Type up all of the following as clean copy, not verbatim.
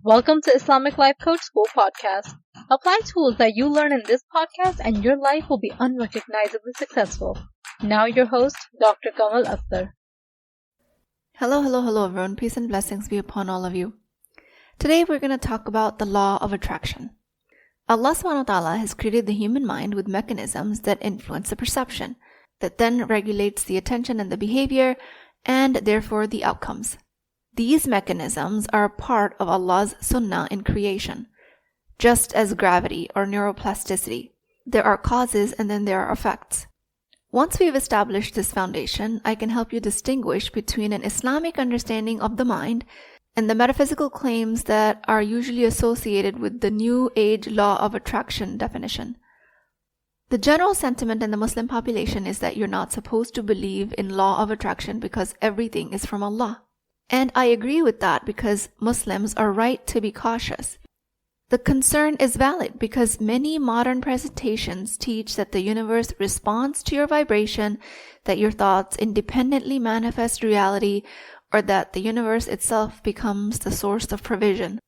Welcome to Islamic Life Coach School podcast. Apply tools that you learn in this podcast and your life will be unrecognizably successful. Now your host, Dr. Kamal Akhtar. Hello everyone. Peace and blessings be upon all of you. Today we're going to talk about the law of attraction. Allah subhanahu wa ta'ala has created the human mind with mechanisms that influence the perception, that then regulates the attention and the behavior, and therefore the outcomes. These mechanisms are a part of Allah's sunnah in creation. Just as gravity or neuroplasticity, there are causes and then there are effects. Once we've established this foundation, I can help you distinguish between an Islamic understanding of the mind and the metaphysical claims that are usually associated with the New Age law of attraction definition. The general sentiment in the Muslim population is that you're not supposed to believe in law of attraction because everything is from Allah. And I agree with that because Muslims are right to be cautious. The concern is valid because many modern presentations teach that the universe responds to your vibration, that your thoughts independently manifest reality, or that the universe itself becomes the source of provision.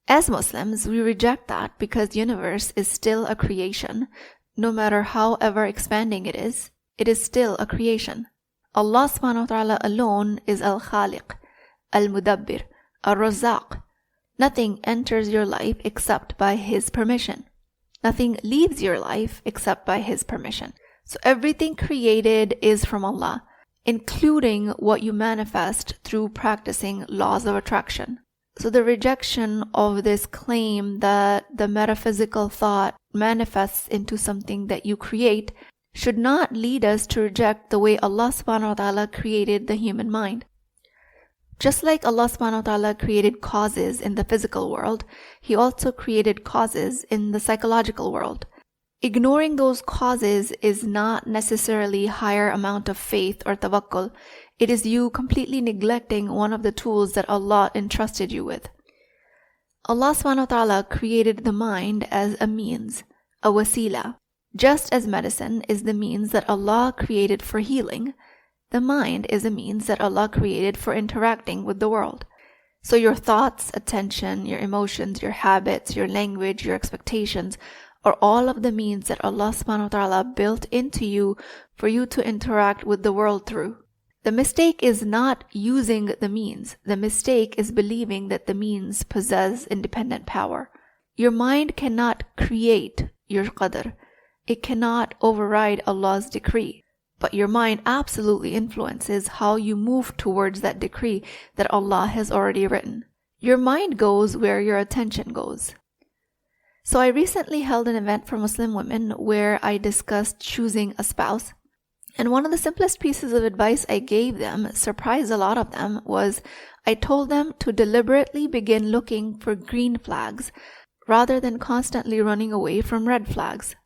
As Muslims, we reject that because the universe is still a creation. No matter how ever expanding it is still a creation. Allah subhanahu wa ta'ala alone is Al-Khaliq, Al-Mudabbir, Al-Razzaq. Nothing enters your life except by His permission. Nothing leaves your life except by His permission. So everything created is from Allah, including what you manifest through practicing laws of attraction. So the rejection of this claim that the metaphysical thought manifests into something that you create should not lead us to reject the way Allah subhanahu wa ta'ala created the human mind. Just like Allah subhanahu wa ta'ala created causes in the physical world, He also created causes in the psychological world. Ignoring those causes is not necessarily higher amount of faith or tawakkul. It is you completely neglecting one of the tools that Allah entrusted you with. Allah subhanahu wa ta'ala created the mind as a means, a wasila. Just as medicine is the means that Allah created for healing, the mind is a means that Allah created for interacting with the world. So your thoughts, attention, your emotions, your habits, your language, your expectations are all of the means that Allah subhanahu wa ta'ala built into you for you to interact with the world through. The mistake is not using the means. The mistake is believing that the means possess independent power. Your mind cannot create your qadr. It cannot override Allah's decree. But your mind absolutely influences how you move towards that decree that Allah has already written. Your mind goes where your attention goes. So I recently held an event for Muslim women where I discussed choosing a spouse. And one of the simplest pieces of advice I gave them, surprised a lot of them, was I told them to deliberately begin looking for green flags rather than constantly running away from red flags.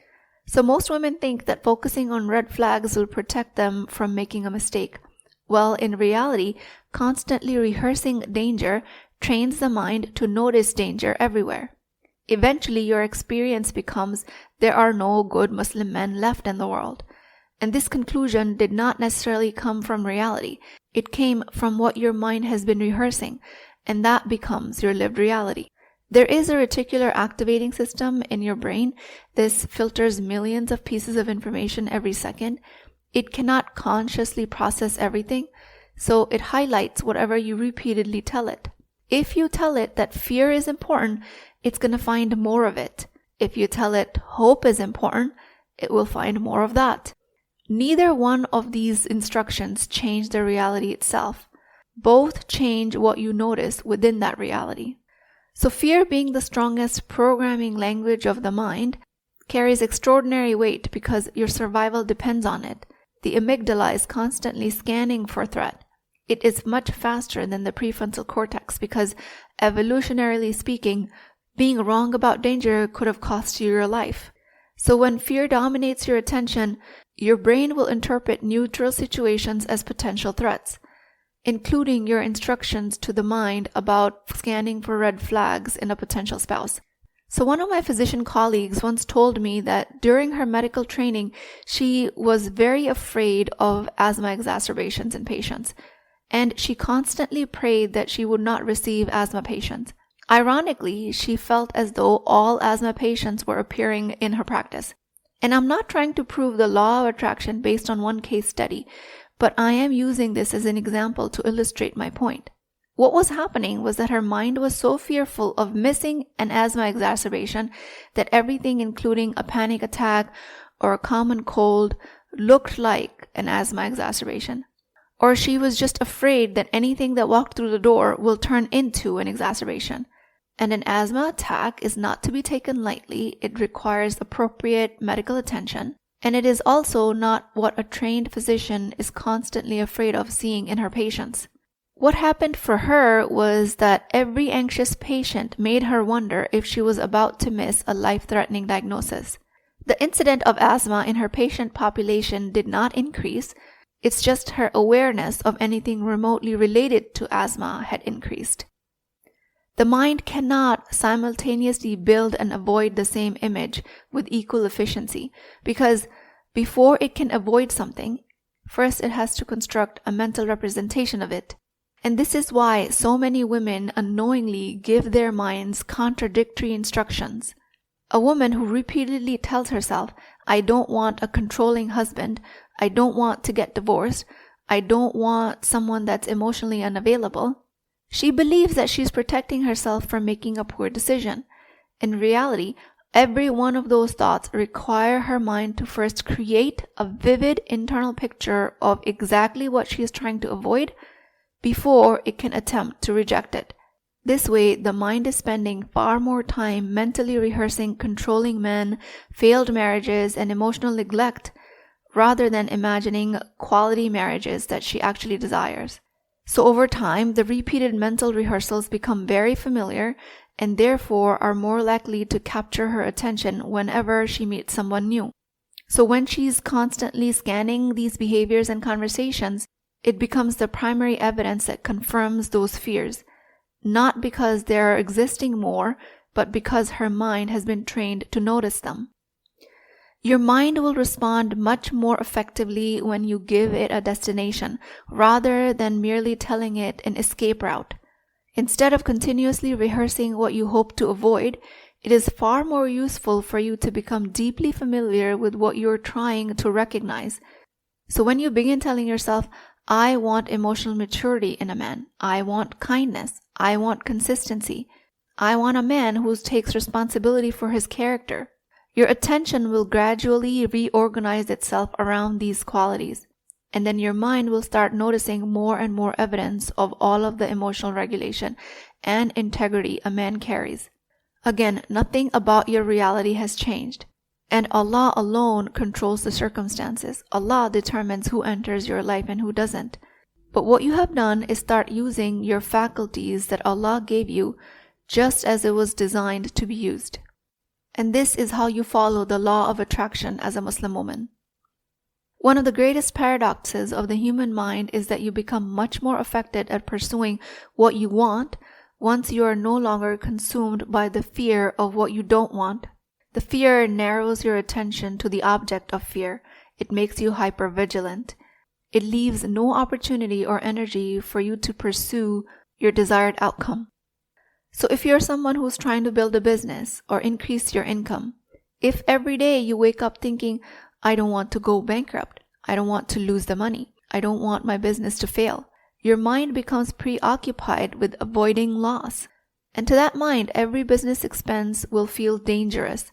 So most women think that focusing on red flags will protect them from making a mistake. Well, in reality, constantly rehearsing danger trains the mind to notice danger everywhere. Eventually, your experience becomes there are no good Muslim men left in the world. And this conclusion did not necessarily come from reality. It came from what your mind has been rehearsing, and that becomes your lived reality. There is a reticular activating system in your brain. This filters millions of pieces of information every second. It cannot consciously process everything, so it highlights whatever you repeatedly tell it. If you tell it that fear is important, it's going to find more of it. If you tell it hope is important, it will find more of that. Neither one of these instructions change the reality itself. Both change what you notice within that reality. So fear, being the strongest programming language of the mind, carries extraordinary weight because your survival depends on it. The amygdala is constantly scanning for threat. It is much faster than the prefrontal cortex because, evolutionarily speaking, being wrong about danger could have cost you your life. So when fear dominates your attention, your brain will interpret neutral situations as potential threats, including your instructions to the mind about scanning for red flags in a potential spouse. So one of my physician colleagues once told me that during her medical training, she was very afraid of asthma exacerbations in patients, and she constantly prayed that she would not receive asthma patients. Ironically, she felt as though all asthma patients were appearing in her practice. And I'm not trying to prove the law of attraction based on one case study, but I am using this as an example to illustrate my point. What was happening was that her mind was so fearful of missing an asthma exacerbation that everything, including a panic attack or a common cold, looked like an asthma exacerbation. Or she was just afraid that anything that walked through the door will turn into an exacerbation. And an asthma attack is not to be taken lightly. It requires appropriate medical attention. And it is also not what a trained physician is constantly afraid of seeing in her patients. What happened for her was that every anxious patient made her wonder if she was about to miss a life-threatening diagnosis. The incidence of asthma in her patient population did not increase. It's just her awareness of anything remotely related to asthma had increased. The mind cannot simultaneously build and avoid the same image with equal efficiency, because before it can avoid something, first it has to construct a mental representation of it. And this is why so many women unknowingly give their minds contradictory instructions. A woman who repeatedly tells herself, I don't want a controlling husband, I don't want to get divorced, I don't want someone that's emotionally unavailable. She believes that she's protecting herself from making a poor decision. In reality, every one of those thoughts require her mind to first create a vivid internal picture of exactly what she is trying to avoid before it can attempt to reject it. This way, the mind is spending far more time mentally rehearsing controlling men, failed marriages, and emotional neglect, rather than imagining quality marriages that she actually desires. So over time, the repeated mental rehearsals become very familiar and therefore are more likely to capture her attention whenever she meets someone new. So when she's constantly scanning these behaviors and conversations, it becomes the primary evidence that confirms those fears, not because they are existing more, but because her mind has been trained to notice them. Your mind will respond much more effectively when you give it a destination, rather than merely telling it an escape route. Instead of continuously rehearsing what you hope to avoid, it is far more useful for you to become deeply familiar with what you're trying to recognize. So when you begin telling yourself, I want emotional maturity in a man, I want kindness, I want consistency, I want a man who takes responsibility for his character, your attention will gradually reorganize itself around these qualities, and then your mind will start noticing more and more evidence of all of the emotional regulation and integrity a man carries. Again, nothing about your reality has changed, and Allah alone controls the circumstances. Allah determines who enters your life and who doesn't. But what you have done is start using your faculties that Allah gave you just as it was designed to be used. And this is how you follow the law of attraction as a Muslim woman. One of the greatest paradoxes of the human mind is that you become much more effective at pursuing what you want once you are no longer consumed by the fear of what you don't want. The fear narrows your attention to the object of fear. It makes you hypervigilant. It leaves no opportunity or energy for you to pursue your desired outcome. So if you're someone who's trying to build a business or increase your income, if every day you wake up thinking, I don't want to go bankrupt, I don't want to lose the money, I don't want my business to fail, your mind becomes preoccupied with avoiding loss. And to that mind, every business expense will feel dangerous,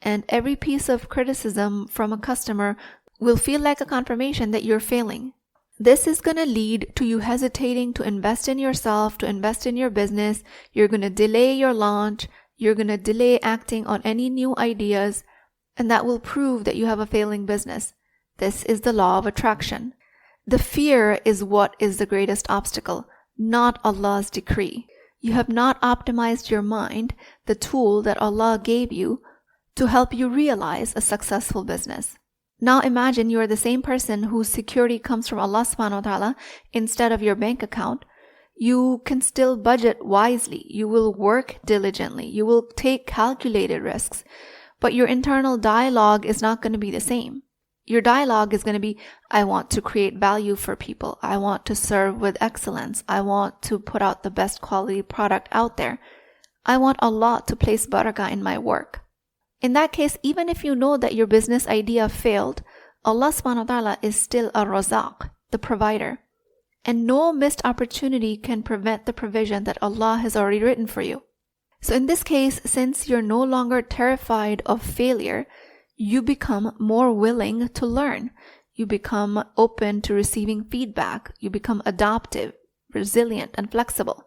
and every piece of criticism from a customer will feel like a confirmation that you're failing. This is going to lead to you hesitating to invest in yourself, to invest in your business. You're going to delay your launch. You're going to delay acting on any new ideas, and that will prove that you have a failing business. This is the law of attraction. The fear is what is the greatest obstacle, not Allah's decree. You have not optimized your mind, the tool that Allah gave you, to help you realize a successful business. Now imagine you are the same person whose security comes from Allah subhanahu wa ta'ala instead of your bank account. You can still budget wisely. You will work diligently. You will take calculated risks. But your internal dialogue is not going to be the same. Your dialogue is going to be, I want to create value for people. I want to serve with excellence. I want to put out the best quality product out there. I want Allah to place barakah in my work. In that case, even if you know that your business idea failed, Allah subhanahu wa ta'ala is still a razaq, the provider. And no missed opportunity can prevent the provision that Allah has already written for you. So in this case, since you're no longer terrified of failure, you become more willing to learn. You become open to receiving feedback. You become adaptive, resilient, and flexible.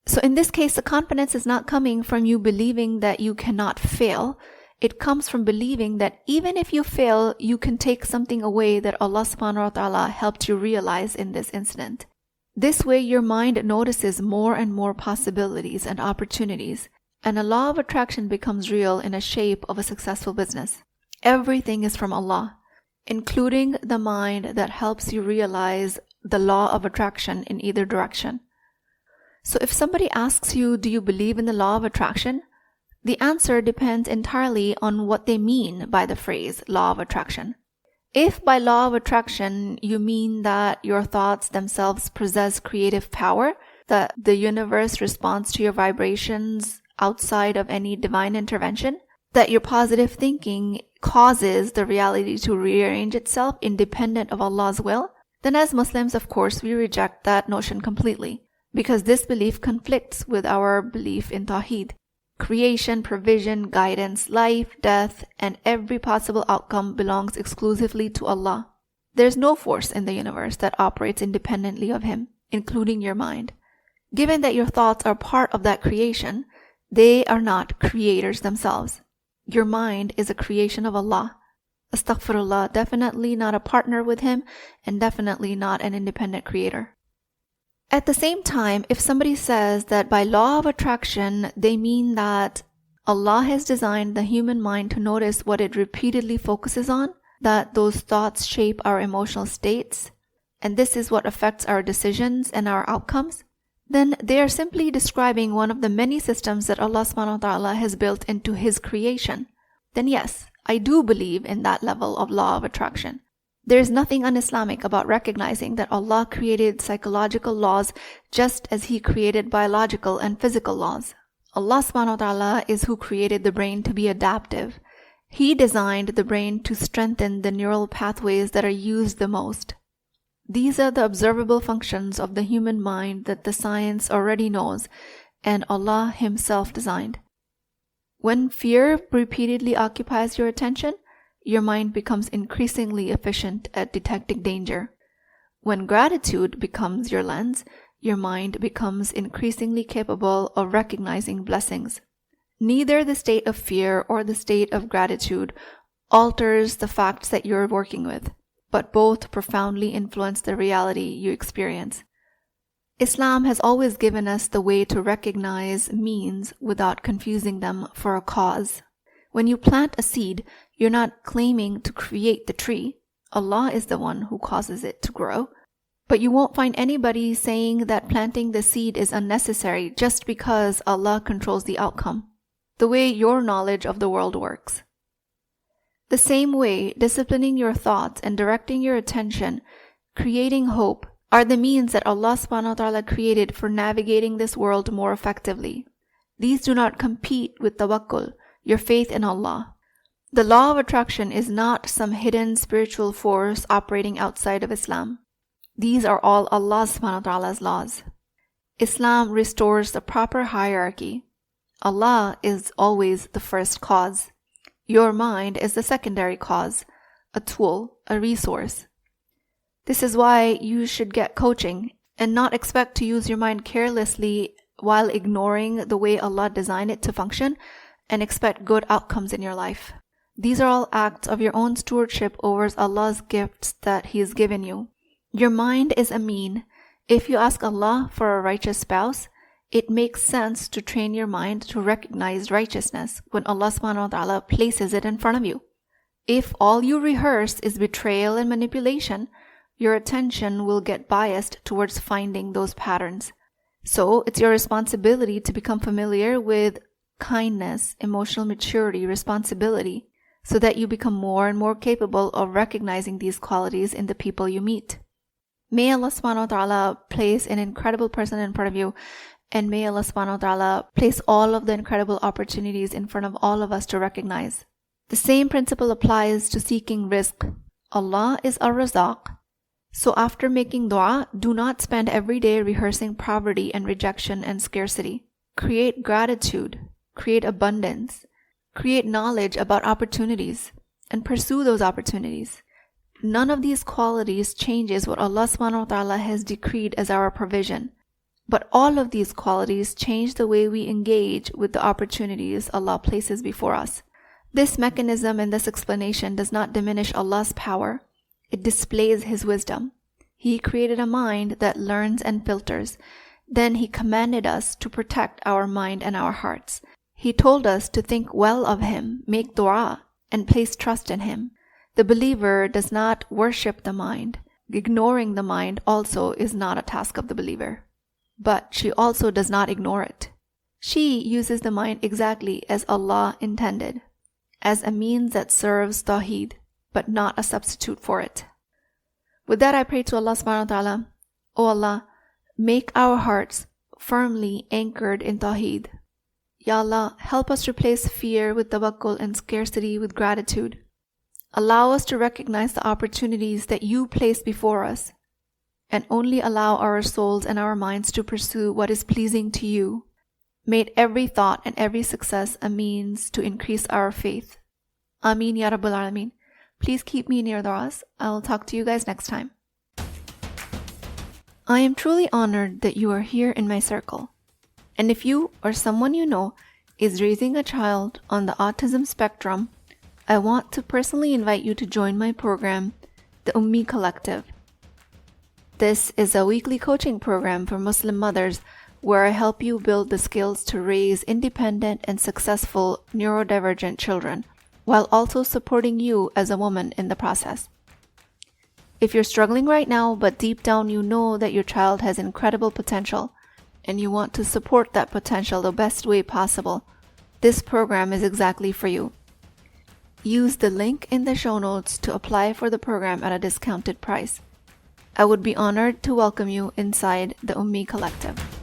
So in this case, the confidence is not coming from you believing that you cannot fail. It comes from believing that even if you fail, you can take something away that Allah subhanahu wa ta'ala helped you realize in this incident. This way, your mind notices more and more possibilities and opportunities, and a law of attraction becomes real in a shape of a successful business. Everything is from Allah, including the mind that helps you realize the law of attraction in either direction. So if somebody asks you, do you believe in the law of attraction? The answer depends entirely on what they mean by the phrase law of attraction. If by law of attraction you mean that your thoughts themselves possess creative power, that the universe responds to your vibrations outside of any divine intervention, that your positive thinking causes the reality to rearrange itself independent of Allah's will, then as Muslims, of course, we reject that notion completely, because this belief conflicts with our belief in Tawhid. Creation, provision, guidance, life, death, and every possible outcome belongs exclusively to Allah. There's no force in the universe that operates independently of Him, including your mind. Given that your thoughts are part of that creation, they are not creators themselves. Your mind is a creation of Allah. Astaghfirullah, definitely not a partner with Him, and definitely not an independent creator. At the same time, if somebody says that by law of attraction, they mean that Allah has designed the human mind to notice what it repeatedly focuses on, that those thoughts shape our emotional states, and this is what affects our decisions and our outcomes, then they are simply describing one of the many systems that Allah subhanahu wa ta'ala has built into His creation. Then yes, I do believe in that level of law of attraction. There is nothing un-Islamic about recognizing that Allah created psychological laws just as He created biological and physical laws. Allah subhanahu wa ta'ala is who created the brain to be adaptive. He designed the brain to strengthen the neural pathways that are used the most. These are the observable functions of the human mind that the science already knows and Allah Himself designed. When fear repeatedly occupies your attention, your mind becomes increasingly efficient at detecting danger. When gratitude becomes your lens, your mind becomes increasingly capable of recognizing blessings. Neither the state of fear or the state of gratitude alters the facts that you're working with, but both profoundly influence the reality you experience. Islam has always given us the way to recognize means without confusing them for a cause. When you plant a seed, you're not claiming to create the tree. Allah is the one who causes it to grow. But you won't find anybody saying that planting the seed is unnecessary just because Allah controls the outcome, the way your knowledge of the world works. The same way, disciplining your thoughts and directing your attention, creating hope, are the means that Allah subhanahu wa ta'ala created for navigating this world more effectively. These do not compete with tawakkul, your faith in Allah. The law of attraction is not some hidden spiritual force operating outside of Islam. These are all Allah subhanahu wa ta'ala's laws. Islam restores the proper hierarchy. Allah is always the first cause. Your mind is the secondary cause, a tool, a resource. This is why you should get coaching and not expect to use your mind carelessly while ignoring the way Allah designed it to function and expect good outcomes in your life. These are all acts of your own stewardship over Allah's gifts that He has given you. Your mind is a mean. If you ask Allah for a righteous spouse, it makes sense to train your mind to recognize righteousness when Allah subhanahu wa ta'ala places it in front of you. If all you rehearse is betrayal and manipulation, your attention will get biased towards finding those patterns. So it's your responsibility to become familiar with kindness, emotional maturity, responsibility, so that you become more and more capable of recognizing these qualities in the people you meet. May Allah subhanahu wa ta'ala place an incredible person in front of you And may Allah subhanahu wa ta'ala place all of the incredible opportunities in front of all of us to recognize. The same principle applies to seeking rizq. Allah is ar-Razaq. So after making dua, do not spend every day rehearsing poverty and rejection and scarcity. Create gratitude, create abundance, create knowledge about opportunities, and pursue those opportunities. None of these qualities changes what Allah subhanahu wa ta'ala has decreed as our provision. But all of these qualities change the way we engage with the opportunities Allah places before us. This mechanism and this explanation does not diminish Allah's power. It displays His wisdom. He created a mind that learns and filters. Then He commanded us to protect our mind and our hearts. He told us to think well of Him, make dua, and place trust in Him. The believer does not worship the mind. Ignoring the mind also is not a task of the believer. But she also does not ignore it. She uses the mind exactly as Allah intended, as a means that serves Tawhid, but not a substitute for it. With that, I pray to Allah subhanahu wa ta'ala, O Allah, make our hearts firmly anchored in Tawhid. Ya Allah, help us replace fear with tawakkul and scarcity with gratitude. Allow us to recognize the opportunities that You place before us, and only allow our souls and our minds to pursue what is pleasing to You. Make every thought and every success a means to increase our faith. Ameen Ya Rabbal Alameen. Please keep me in your du'as. I will talk to you guys next time. I am truly honored that you are here in my circle. And if you or someone you know is raising a child on the autism spectrum, I want to personally invite you to join my program, the Ummi Collective. This is a weekly coaching program for Muslim mothers where I help you build the skills to raise independent and successful neurodivergent children, while also supporting you as a woman in the process. If you're struggling right now, but deep down you know that your child has incredible potential, and you want to support that potential the best way possible, this program is exactly for you. Use the link in the show notes to apply for the program at a discounted price. I would be honored to welcome you inside the Ummi Collective.